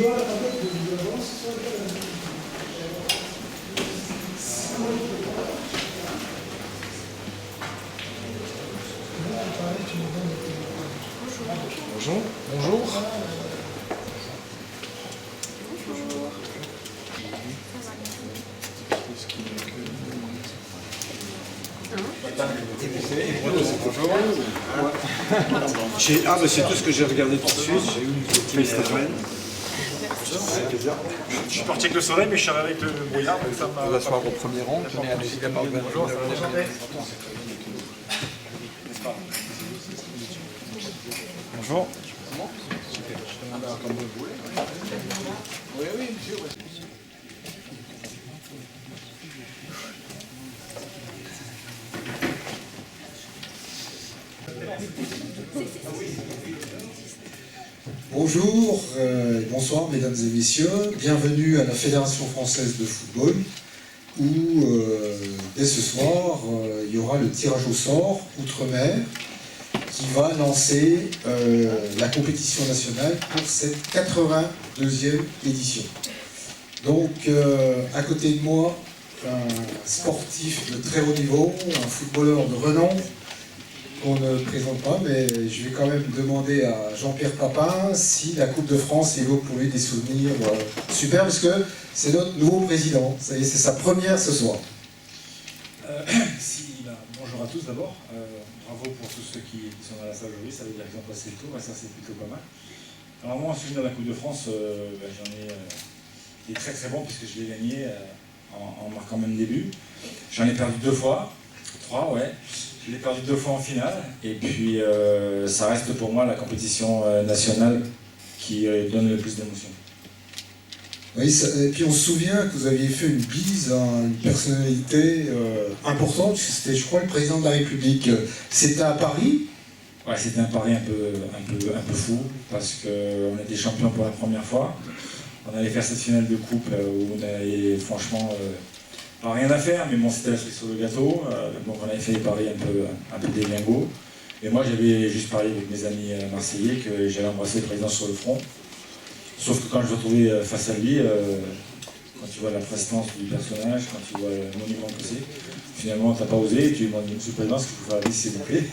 Bonjour. Bonjour. Ah bah c'est tout ce que j'ai regardé tout de suite, j'ai eu une petite semaine. Je suis parti avec le soleil, mais je suis arrivé avec le brouillard, donc ça m'a... On va s'asseoir au premier rang. Tenez, allez-y d'abord. Bonjour, ça va. Bonjour. Bonjour, bonsoir mesdames et messieurs, bienvenue à la Fédération Française de Football où dès ce soir il y aura le tirage au sort Outre-mer qui va lancer la compétition nationale pour cette 82e édition. Donc à côté de moi, un sportif de très haut niveau, un footballeur de renom, qu'on ne présente pas, mais je vais quand même demander à Jean-Pierre Papin si la Coupe de France évoque pour lui des souvenirs super, parce que c'est notre nouveau président. Ça y est, c'est sa première ce soir. Bonjour à tous d'abord. Bravo pour tous ceux qui sont dans la salle aujourd'hui, ça veut dire qu'ils ont passé le tour, et ça c'est plutôt pas mal. Alors moi, en souvenir de la Coupe de France, j'en ai des très très bons, puisque je l'ai gagné en marquant même début. J'en ai perdu 2 fois, 3 ouais. Je l'ai perdu 2 fois en finale, et puis ça reste pour moi la compétition nationale qui donne le plus d'émotion. Oui, et puis on se souvient que vous aviez fait une bise à une personnalité importante, c'était je crois le président de la République. C'était à Paris? Ouais, c'était un pari un peu fou, parce qu'on était champion pour la première fois. On allait faire cette finale de coupe où on avait franchement rien à faire, mais bon, c'était la cerise sur le gâteau. Donc on avait fait des paris un peu délingo. Et moi j'avais juste parlé avec mes amis marseillais que j'allais embrasser le président sur le front. Sauf que quand je me retrouvais face à lui, quand tu vois la prestance du personnage, quand tu vois le monument que c'est, finalement t'as pas osé et tu lui demandes, monsieur le président, ce qu'il faut faire la liste s'il vous plaît.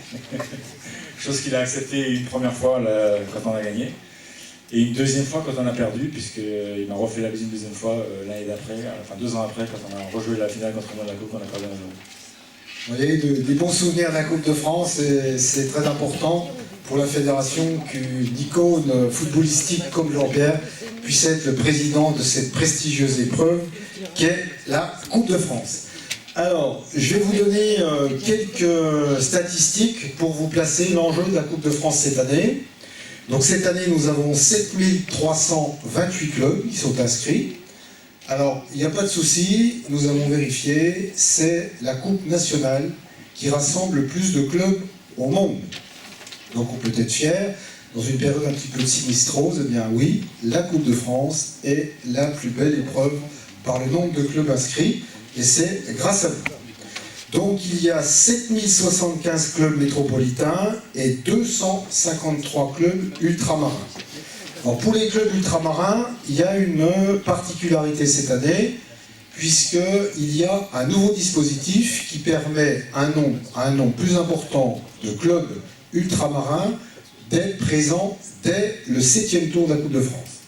Chose qu'il a accepté une première fois là, quand on a gagné. Et une deuxième fois quand on a perdu, puisqu'il m'a refait la visite une deuxième fois l'année d'après, enfin 2 ans après, quand on a rejoué la finale contre Monaco, qu'on a perdu 1-0. Vous voyez, des bons souvenirs de la Coupe de France, c'est très important pour la fédération qu'une icône footballistique comme Jean-Pierre puisse être le président de cette prestigieuse épreuve qu'est la Coupe de France. Alors, je vais vous donner quelques statistiques pour vous placer l'enjeu de la Coupe de France cette année. Donc cette année, nous avons 7328 clubs qui sont inscrits. Alors, il n'y a pas de souci, nous avons vérifié, c'est la Coupe nationale qui rassemble le plus de clubs au monde. Donc on peut être fier, dans une période un petit peu sinistrose, eh bien oui, la Coupe de France est la plus belle épreuve par le nombre de clubs inscrits, et c'est grâce à vous. Donc il y a 7075 clubs métropolitains et 253 clubs ultramarins. Alors pour les clubs ultramarins, il y a une particularité cette année, puisqu'il y a un nouveau dispositif qui permet un nombre plus important de clubs ultramarins d'être présents dès le 7e tour de la Coupe de France.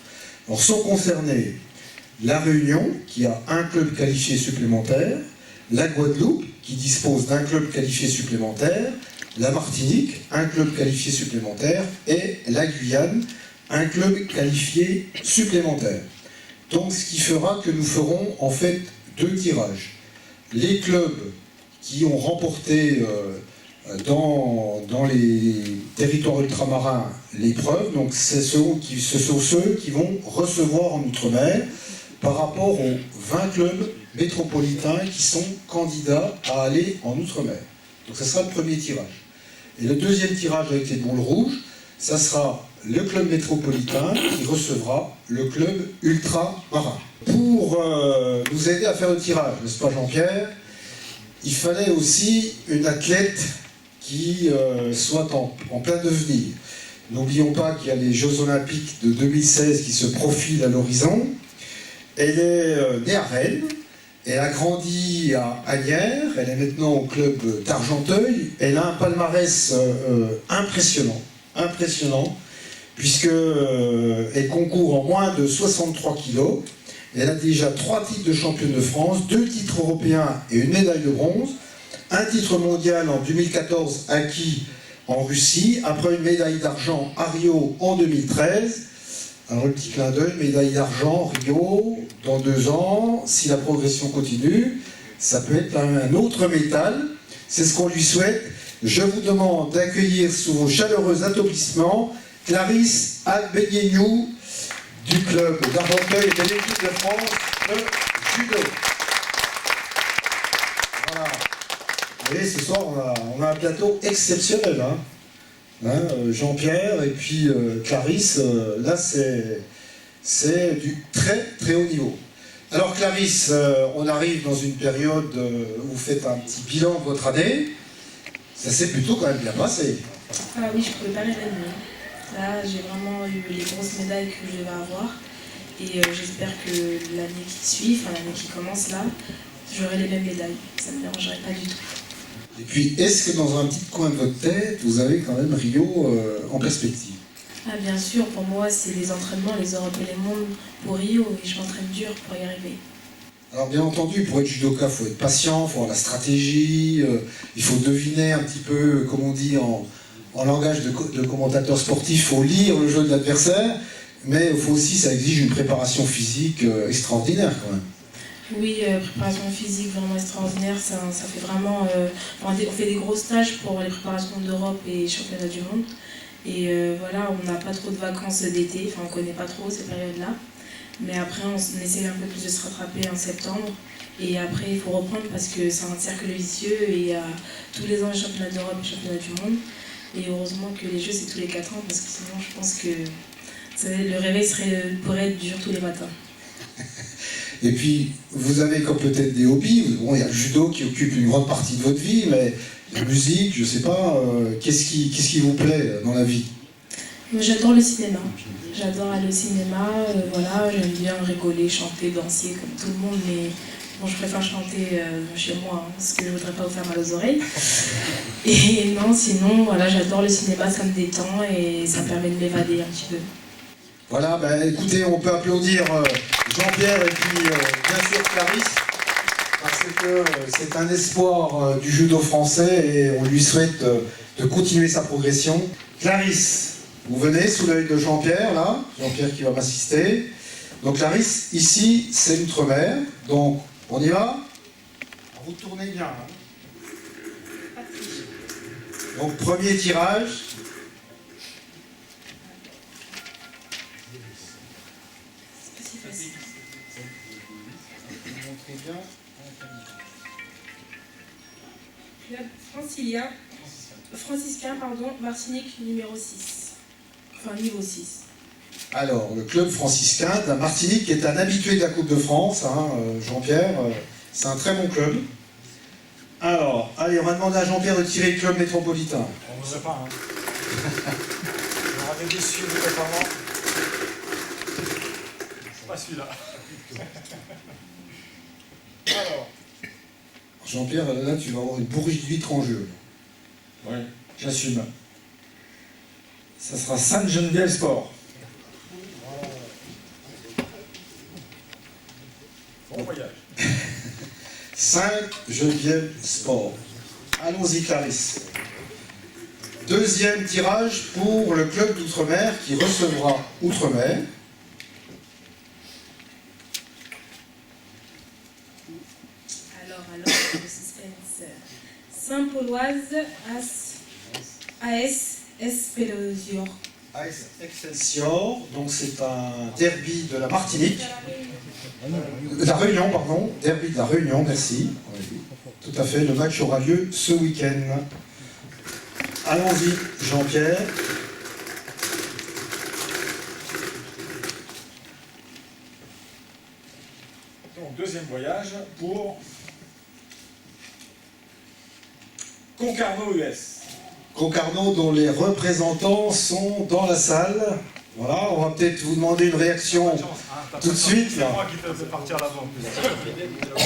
Alors sont concernés la Réunion, qui a un club qualifié supplémentaire, la Guadeloupe, qui dispose d'un club qualifié supplémentaire, la Martinique, un club qualifié supplémentaire, et la Guyane, un club qualifié supplémentaire. Donc ce qui fera que nous ferons en fait 2 tirages. Les clubs qui ont remporté dans les territoires ultramarins l'épreuve, donc ce sont ceux qui vont recevoir en Outre-mer par rapport aux 20 clubs métropolitains qui sont candidats à aller en Outre-mer. Donc ça sera le premier tirage. Et le deuxième tirage avec les boules rouges, ça sera le club métropolitain qui recevra le club ultramarin. Pour nous aider à faire le tirage, n'est-ce pas Jean-Pierre, il fallait aussi une athlète qui soit en plein devenir. N'oublions pas qu'il y a les Jeux Olympiques de 2016 qui se profilent à l'horizon. Elle est née à Rennes, elle a grandi à Asnières, elle est maintenant au club d'Argenteuil. Elle a un palmarès impressionnant, puisqu'elle concourt en moins de 63 kilos. Elle a déjà 3 titres de championne de France, 2 titres européens et une médaille de bronze, un titre mondial en 2014 acquis en Russie, après une médaille d'argent à Rio en 2013. Alors le petit clin d'œil, médaille d'argent, Rio, dans 2 ans, si la progression continue, ça peut être un autre métal. C'est ce qu'on lui souhaite. Je vous demande d'accueillir sous vos chaleureux applaudissements Clarisse Agbenienou du club d'Argenteuil et de l'équipe de France de judo. Voilà. Vous voyez, ce soir, on a un plateau exceptionnel. Jean-Pierre et puis Clarisse, là c'est du très très haut niveau. Alors Clarisse, on arrive dans une période où vous faites un petit bilan de votre année. Ça s'est plutôt quand même bien passé. Ah oui, je ne pouvais pas rêver de mieux. Là, j'ai vraiment eu les grosses médailles que je devais avoir. Et j'espère que l'année qui suit, enfin l'année qui commence là, j'aurai les mêmes médailles. Ça ne me dérangerait pas du tout. Et puis, est-ce que dans un petit coin de votre tête, vous avez quand même Rio en perspective? Ah bien sûr, pour moi, c'est les entraînements, les Europes et les mondes pour Rio, et je m'entraîne dur pour y arriver. Alors bien entendu, pour être judoka, il faut être patient, il faut avoir la stratégie, il faut deviner un petit peu, comme on dit en langage de commentateur sportif, il faut lire le jeu de l'adversaire, mais il faut aussi, ça exige une préparation physique extraordinaire quand même. Oui, préparation physique vraiment extraordinaire, ça fait vraiment... on fait des gros stages pour les préparations d'Europe et championnats du monde. Et voilà, on n'a pas trop de vacances d'été, enfin on ne connaît pas trop ces périodes-là. Mais après, on essaie un peu plus de se rattraper en septembre. Et après, il faut reprendre parce que c'est un cercle vicieux et il y a tous les ans les championnats d'Europe et les championnats du monde. Et heureusement que les Jeux, c'est tous les 4 ans parce que sinon, je pense que le réveil pourrait être dur tous les matins. Et puis, vous avez comme peut-être des hobbies. Bon, il y a le judo qui occupe une grande partie de votre vie, mais la musique, je ne sais pas, qu'est-ce qui vous plaît dans la vie? J'adore le cinéma. J'adore aller au cinéma, voilà, j'aime bien rigoler, chanter, danser comme tout le monde, mais bon, je préfère chanter chez moi, parce que je ne voudrais pas vous faire mal aux oreilles. Et non, sinon, voilà, j'adore le cinéma, ça me détend et ça me permet de m'évader un petit peu. Voilà, ben, écoutez, on peut applaudir Jean-Pierre et puis bien sûr Clarisse, parce que c'est un espoir du judo français et on lui souhaite de continuer sa progression. Clarisse, vous venez sous l'œil de Jean-Pierre, là, Jean-Pierre qui va m'assister. Donc Clarisse, ici, c'est l'outre-mer, donc on y va? Vous tournez bien. Hein. Donc premier tirage. Club franciscain, Martinique numéro 6. Enfin, niveau 6. Alors, le club franciscain de la Martinique est un habitué de la Coupe de France, hein, Jean-Pierre, c'est un très bon club. Alors, allez, on va demander à Jean-Pierre de tirer le club métropolitain. On ne sait pas, hein. On avait déçu obligatoirement. C'est pas celui-là. Alors. Jean-Pierre, là, tu vas avoir une bourriche d'huîtres en jeu. Oui, j'assume. Ça sera Sainte-Geneviève Sport. Bon voyage. Sainte-Geneviève Sport. Allons-y, Clarisse. Deuxième tirage pour le club d'Outre-mer qui recevra Outre-mer. Alors, le suspense. Saint-Pauloise, AS Excelsior. AS Excelsior, donc c'est un derby de la Martinique. De la Réunion, pardon. Derby de la Réunion, merci. Tout à fait, le match aura lieu ce week-end. Allons-y, Jean-Pierre. Donc, deuxième voyage pour Concarneau US. Concarneau dont les représentants sont dans la salle. Voilà, on va peut-être vous demander une réaction tout de suite. C'est moi qui te fais partir l'avant.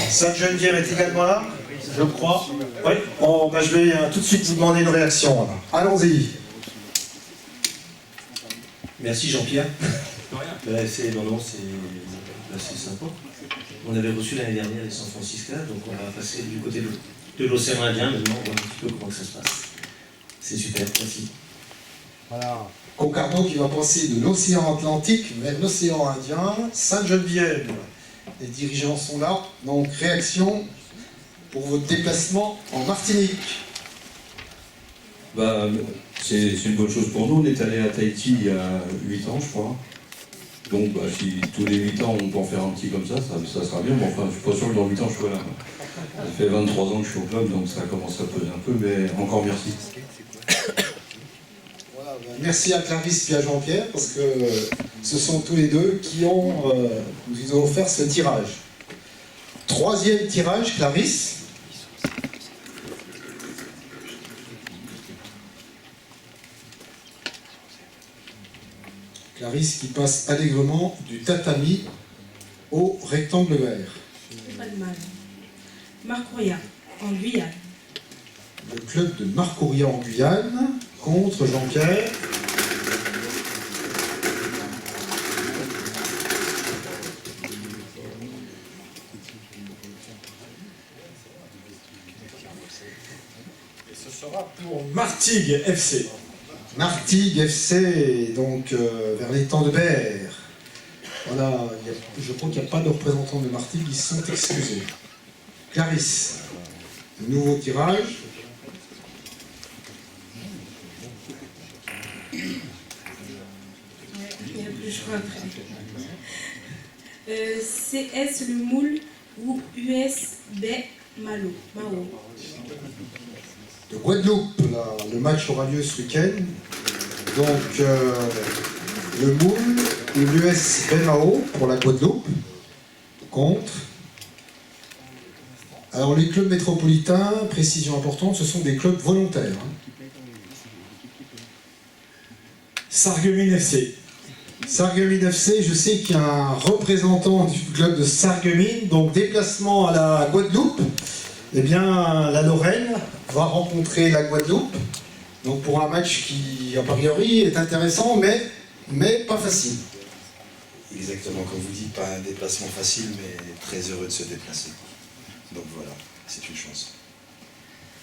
Sainte-Geneviève est également là, je crois. Oui, bon, ben, je vais tout de suite vous demander une réaction. Allons-y. Merci Jean-Pierre. C'est sympa. On avait reçu l'année dernière les San Franciscains, donc on va passer du côté de l'océan Indien, maintenant on voit un petit peu comment ça se passe. C'est super, merci. Voilà. Concarneau qui va passer de l'océan Atlantique vers l'océan Indien. Sainte-Geneviève, les dirigeants sont là. Donc réaction pour votre déplacement en Martinique. Bah, c'est une bonne chose pour nous. On est allé à Tahiti il y a 8 ans, je crois. Donc, bah, si tous les 8 ans on peut en faire un petit comme ça sera bien. Bon, enfin, je suis pas sûr que dans 8 ans je sois là. Ça fait 23 ans que je suis au club, donc ça commence à peser un peu, mais encore merci. Voilà, ben, merci à Clarisse et à Jean-Pierre, parce que ce sont tous les deux qui nous ont offert ce tirage. Troisième tirage, Clarisse. Clarisse qui passe allègrement du tatami au rectangle vert. Pas de mal. Marcoria, en Guyane. Le club de Marcoria en Guyane contre Jean-Pierre. Et ce sera pour Martigues FC. Martigues FC, donc vers les temps de Berre. Voilà, je crois qu'il n'y a pas de représentants de Martigues, ils sont excusés. Clarisse, nouveau tirage. Il n'y a plus le choix après. CS Le Moule ou USB Mao. De Guadeloupe, là, le match aura lieu ce week-end. Donc, le Moule ou l'US Mao pour la Guadeloupe, contre. Alors, les clubs métropolitains, précision importante, ce sont des clubs volontaires. Sarreguemines FC. Sarreguemines FC, je sais qu'il y a un représentant du club de Sarreguemines, donc déplacement à la Guadeloupe. Eh bien, la Lorraine va rencontrer la Guadeloupe, donc pour un match qui, a priori, est intéressant, mais pas facile. Exactement, comme vous dites, pas un déplacement facile, mais très heureux de se déplacer. Donc voilà, c'est une chance.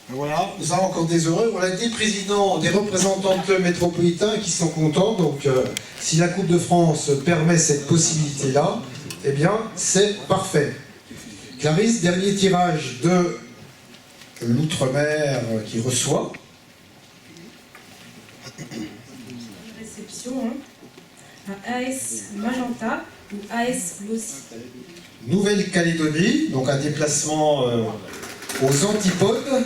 Voilà, nous avons encore des heureux. Voilà des présidents, des représentants de clubs métropolitains qui sont contents. Donc, si la Coupe de France permet cette possibilité-là, eh bien, c'est parfait. Clarisse, dernier tirage de l'Outre-mer qui reçoit. Réception, hein. Un AS Magenta ou AS Glossy. Nouvelle-Calédonie, donc un déplacement aux antipodes.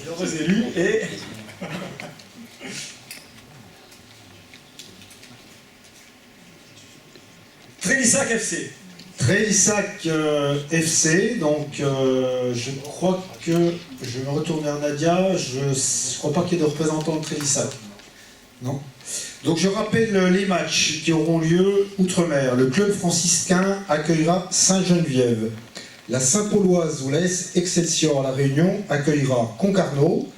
L'heureux élu est Trélissac FC. Trélissac FC, donc je crois que je vais me retourner vers Nadia, je ne crois pas qu'il y ait de représentants de Trélissac. Non. Donc je rappelle les matchs qui auront lieu outre-mer. Le club franciscain accueillera Sainte-Geneviève. La Saint-Pauloise ou l'AS Excelsior à La Réunion accueillera Concarneau.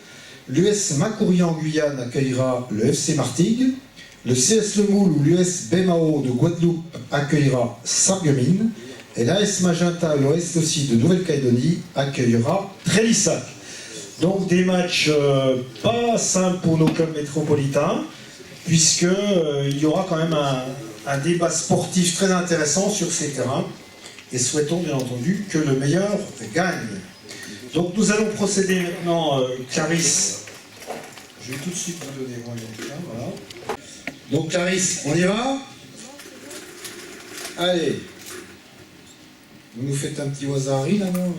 L'US Macouria en Guyane accueillera le FC Martigues. Le CS Le Moule ou l'US Mao de Guadeloupe accueillera Sarreguemines. Et l'AS Magenta, l'Ouest aussi de Nouvelle-Calédonie, accueillera Trélissac. Donc des matchs pas simples pour nos clubs métropolitains, puisqu'il y aura quand même un débat sportif très intéressant sur ces terrains. Et souhaitons bien entendu que le meilleur gagne. Donc nous allons procéder maintenant, Clarisse. Je vais tout de suite vous donner voilà. Donc Clarisse, on y va? Allez. Vous nous faites un petit wasari là, non?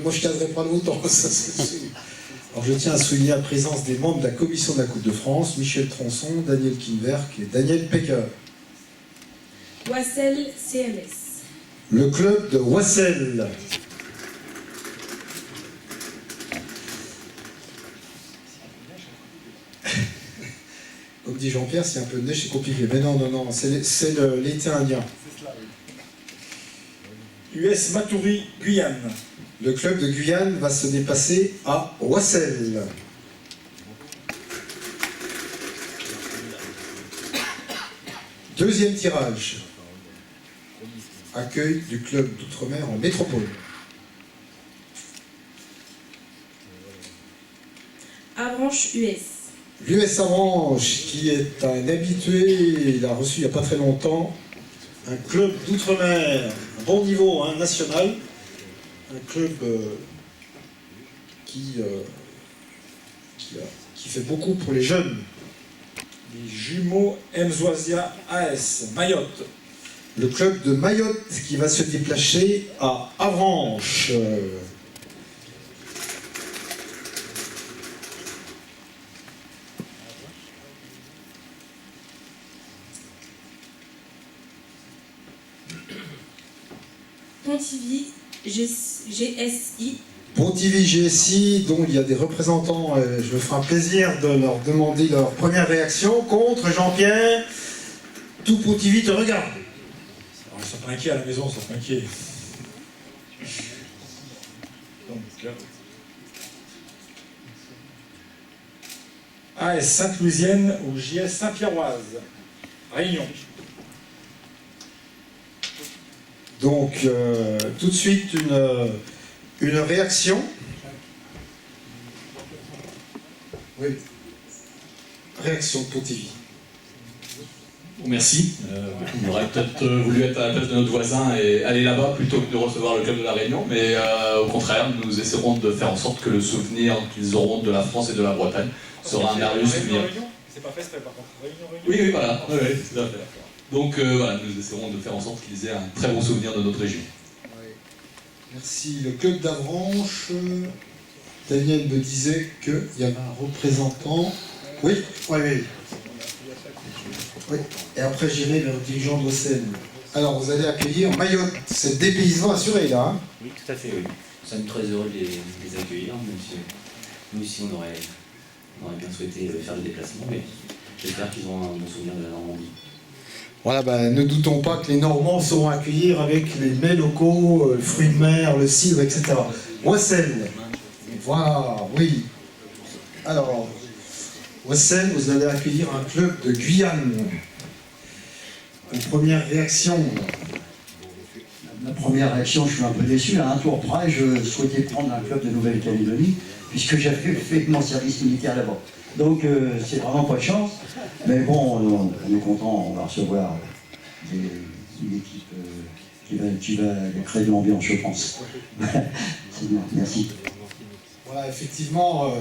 Moi je ne caserai pas longtemps, ça c'est sûr. Alors je tiens à souligner la présence des membres de la commission de la Coupe de France, Michel Tronçon, Daniel Kinverk et Daniel Pecker. Wassel CMS. Le club de Wassel. Comme dit Jean-Pierre, c'est un peu de neige, c'est compliqué. Mais non, non, non, c'est l'été indien. US Matoury, Guyane. Le club de Guyane va se déplacer à Wassel. Deuxième tirage. Accueil du club d'outre-mer en métropole. Avranches US. L'US Avranches, qui est un habitué, il a reçu il n'y a pas très longtemps un club d'outre-mer, un bon niveau hein, national, un club qui fait beaucoup pour les jeunes. Les jumeaux Mzoisia AS, Mayotte. Le club de Mayotte qui va se déplacer à Avranches. Pontivy GSI. Pontivy GSI, dont il y a des représentants, je me ferai un plaisir de leur demander leur première réaction contre Jean-Pierre. Tout Pontivy te regarde. Alors, ils sont pas inquiets à la maison, ils sont pas inquiets. Donc, AS Sainte-Louisienne ou JS Saint-Pierroise. Réunion. Donc, tout de suite, une réaction. Oui. Réaction de Pontivy. Merci. On aurait peut-être voulu être à la place de notre voisin et aller là-bas plutôt que de recevoir le club de la Réunion, mais au contraire, nous essaierons de faire en sorte que le souvenir qu'ils auront de la France et de la Bretagne sera un merveilleux souvenir. C'est pas fait, par contre. Oui, oui, voilà. Oui, oui, tout à fait. Donc voilà, nous essaierons de faire en sorte qu'ils aient un très bon souvenir de notre région. Merci. Le club d'Avranches, Daniel me disait qu'il y avait un représentant. Oui, oui, oui. Oui. Et après, j'irai vers le dirigeant de l'OCN. Alors, vous allez accueillir Mayotte. C'est des paysans assurés, là. Hein. Oui, tout à fait, oui. Nous sommes très heureux de les accueillir, même si nous aussi, on aurait bien souhaité faire le déplacement, mais j'espère qu'ils auront un bon souvenir de la Normandie. Voilà, ben, ne doutons pas que les Normands sauront accueillir avec les mets locaux, le fruit de mer, le cidre, etc. Wassel. Voilà, oui. Alors, Wassel, vous allez accueillir un club de Guyane. Une première réaction. Ma première réaction, je suis un peu déçu. À un tour près, je souhaitais prendre un club de Nouvelle-Calédonie, puisque j'avais fait mon service militaire là-bas. Donc, c'est vraiment pas de chance. Mais bon, on est content, on va recevoir une équipe qui va créer de l'ambiance, je pense. C'est bien, merci. Voilà, effectivement,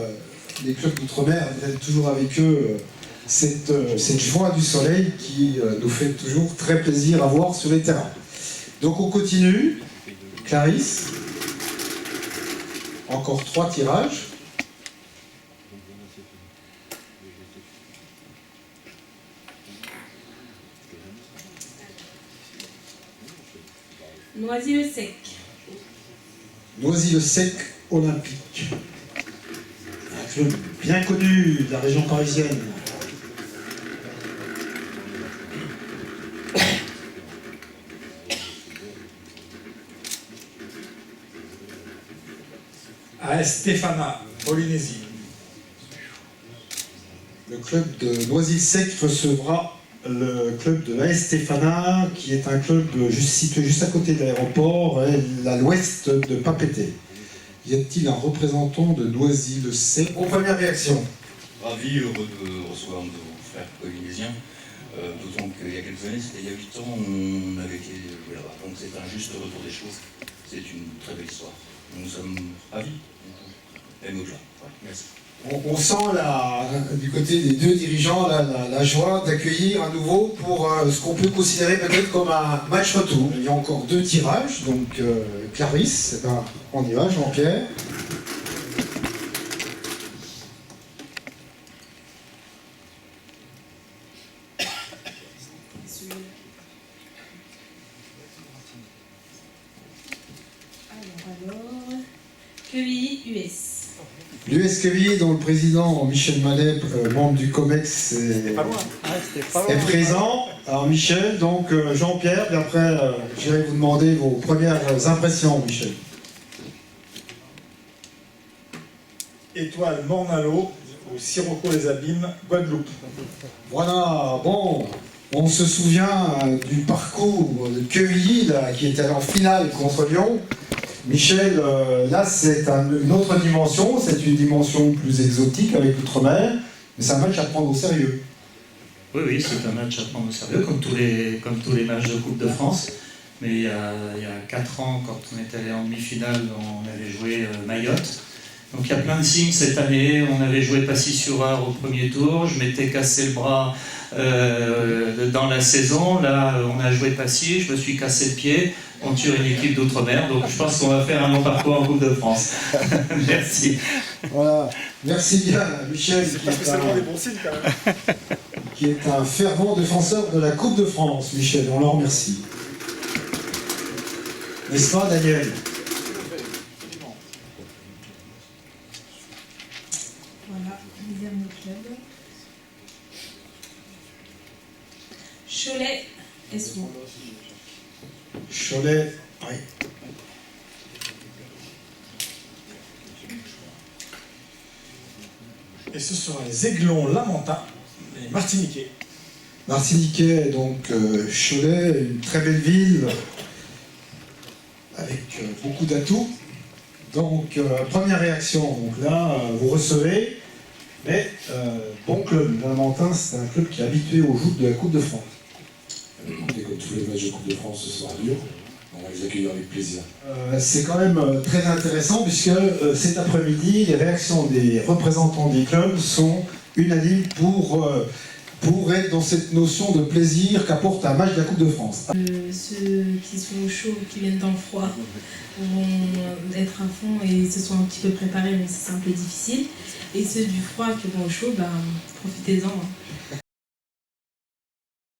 les clubs d'outre-mer, vous avez toujours avec eux cette joie du soleil qui nous fait toujours très plaisir à voir sur les terrains. Donc on continue. Clarisse. Encore 3 tirages. Noisy-le-Sec. Noisy-le-Sec Olympique. Un club bien connu de la région parisienne. AS Stéphana, Polynésie. Le club de Noisy-le-Sec recevra le club de l'AS Stéphana, qui est un club situé juste à côté de l'aéroport, à l'ouest de Papeete. Y a-t-il un représentant de Noisy-le-Sec? En première réaction. Ravi, heureux de recevoir nos frères polynésiens. D'autant qu'il y a quelques années, c'était il y a 8 ans, on avait été joué là-bas. Donc c'est un juste retour des choses. C'est une très belle histoire. Nous sommes ravis. Et au-delà. Voilà, merci. On sent du côté des deux dirigeants la joie d'accueillir à nouveau pour ce qu'on peut considérer peut-être comme un match retour. Il y a encore 2 tirages, donc Clarisse, eh ben, on y va, Jean-Pierre. Quevilly US. L'US Quevilly, dont le président Michel Manet, membre du COMEX, est présent. Alors Michel, donc Jean-Pierre, puis après j'irai vous demander vos premières impressions, Michel. Étoile Mornalo, au Sirocco les Abîmes, Guadeloupe. Voilà, bon, on se souvient du parcours de Quevilly, là, qui est allé en finale contre Lyon. Michel, là c'est une autre dimension, c'est une dimension plus exotique avec l'outre-mer, mais c'est un match à prendre au sérieux. Oui, c'est un match à prendre au sérieux, comme tous les matchs de Coupe de France. Mais il y a 4 ans, quand on est allé en demi-finale, on avait joué Mayotte. Donc il y a plein de signes cette année. On avait joué Passy-sur-Eure au premier tour. Je m'étais cassé le bras dans la saison. Là, on a joué Passy. Je me suis cassé le pied. On tue une équipe d'outre-mer. Donc je pense qu'on va faire un long parcours en Coupe de France. Merci. Voilà. Merci bien, Michel, qui est un fervent défenseur de la Coupe de France. Michel, on le remercie. N'est-ce pas, Daniel? Voilà, dernier club. Cholet SO. Cholet, oui. Et ce sera les Aiglons Lamentins, les Martiniquais. Martiniquais, donc Cholet, une très belle ville, avec beaucoup d'atouts. Donc, première réaction, donc là, vous recevez, mais bon club. Le Lamentin, c'est un club qui est habitué aux joutes de la Coupe de France. Écoutez, comme tous les matchs de Coupe de France, ce sera dur. On va les accueillir avec plaisir. C'est quand même très intéressant puisque cet après-midi, les réactions des représentants des clubs sont unanimes pour être dans cette notion de plaisir qu'apporte un match de la Coupe de France. Ceux qui sont chauds, qui viennent dans le froid, vont être à fond et se sont un petit peu préparés, mais c'est un peu difficile. Et ceux du froid qui vont au chaud, ben, profitez-en.